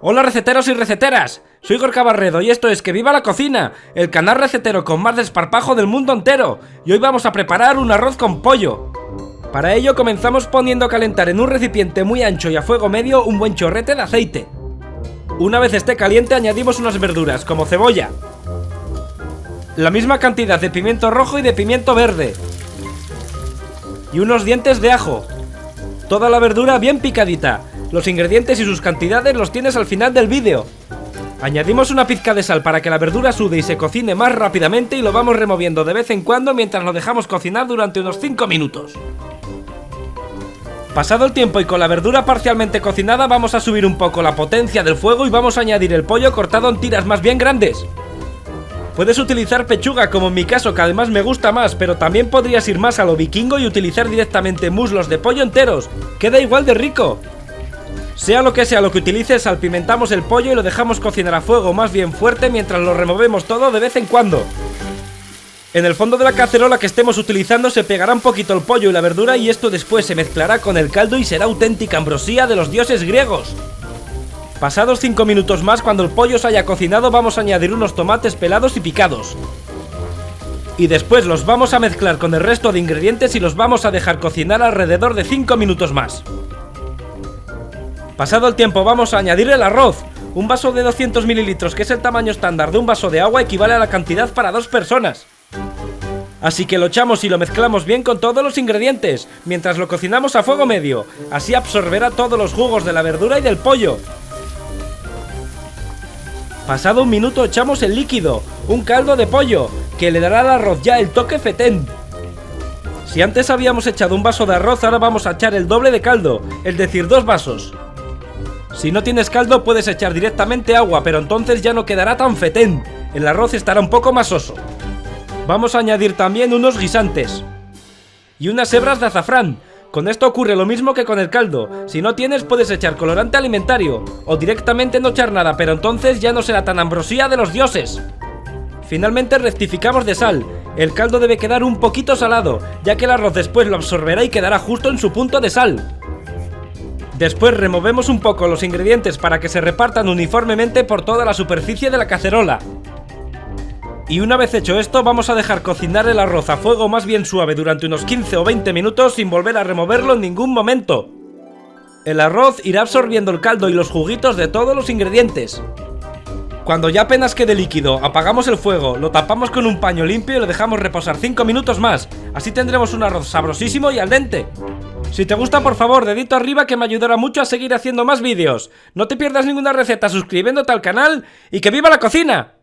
Hola receteros y receteras, soy Gorka Barredo y esto es Que Viva la Cocina, el canal recetero con más desparpajo del mundo entero. Y hoy vamos a preparar un arroz con pollo. Para ello comenzamos poniendo a calentar en un recipiente muy ancho y a fuego medio un buen chorrete de aceite. Una vez esté caliente añadimos unas verduras como cebolla, la misma cantidad de pimiento rojo y de pimiento verde y unos dientes de ajo. Toda la verdura bien picadita. Los ingredientes y sus cantidades los tienes al final del vídeo. Añadimos una pizca de sal para que la verdura sude y se cocine más rápidamente y lo vamos removiendo de vez en cuando mientras lo dejamos cocinar durante unos 5 minutos. Pasado el tiempo y con la verdura parcialmente cocinada vamos a subir un poco la potencia del fuego y vamos a añadir el pollo cortado en tiras más bien grandes. Puedes utilizar pechuga como en mi caso, que además me gusta más, pero también podrías ir más a lo vikingo y utilizar directamente muslos de pollo enteros. Queda igual de rico. Sea lo que utilices, salpimentamos el pollo y lo dejamos cocinar a fuego más bien fuerte mientras lo removemos todo de vez en cuando. En el fondo de la cacerola que estemos utilizando se pegará un poquito el pollo y la verdura y esto después se mezclará con el caldo y será auténtica ambrosía de los dioses griegos. Pasados 5 minutos más, cuando el pollo se haya cocinado, vamos a añadir unos tomates pelados y picados. Y después los vamos a mezclar con el resto de ingredientes y los vamos a dejar cocinar alrededor de 5 minutos más. Pasado el tiempo vamos a añadir el arroz. Un vaso de 200 mililitros, que es el tamaño estándar de un vaso de agua, equivale a la cantidad para 2 personas. Así que lo echamos y lo mezclamos bien con todos los ingredientes, mientras lo cocinamos a fuego medio. Así absorberá todos los jugos de la verdura y del pollo. Pasado un minuto echamos el líquido, un caldo de pollo, que le dará al arroz ya el toque fetén. Si antes habíamos echado un vaso de arroz, ahora vamos a echar el doble de caldo, es decir, 2 vasos. Si no tienes caldo puedes echar directamente agua, pero entonces ya no quedará tan fetén, el arroz estará un poco más soso. Vamos a añadir también unos guisantes y unas hebras de azafrán. Con esto ocurre lo mismo que con el caldo. Si no tienes puedes echar colorante alimentario o directamente no echar nada, pero entonces ya no será tan ambrosía de los dioses. Finalmente rectificamos de sal. El caldo debe quedar un poquito salado, ya que el arroz después lo absorberá y quedará justo en su punto de sal. Después removemos un poco los ingredientes para que se repartan uniformemente por toda la superficie de la cacerola. Y una vez hecho esto vamos a dejar cocinar el arroz a fuego más bien suave durante unos 15 o 20 minutos sin volver a removerlo en ningún momento. El arroz irá absorbiendo el caldo y los juguitos de todos los ingredientes. Cuando ya apenas quede líquido, apagamos el fuego, lo tapamos con un paño limpio y lo dejamos reposar 5 minutos más. Así tendremos un arroz sabrosísimo y al dente. Si te gusta, por favor, dedito arriba, que me ayudará mucho a seguir haciendo más vídeos. No te pierdas ninguna receta suscribiéndote al canal y ¡que viva la cocina!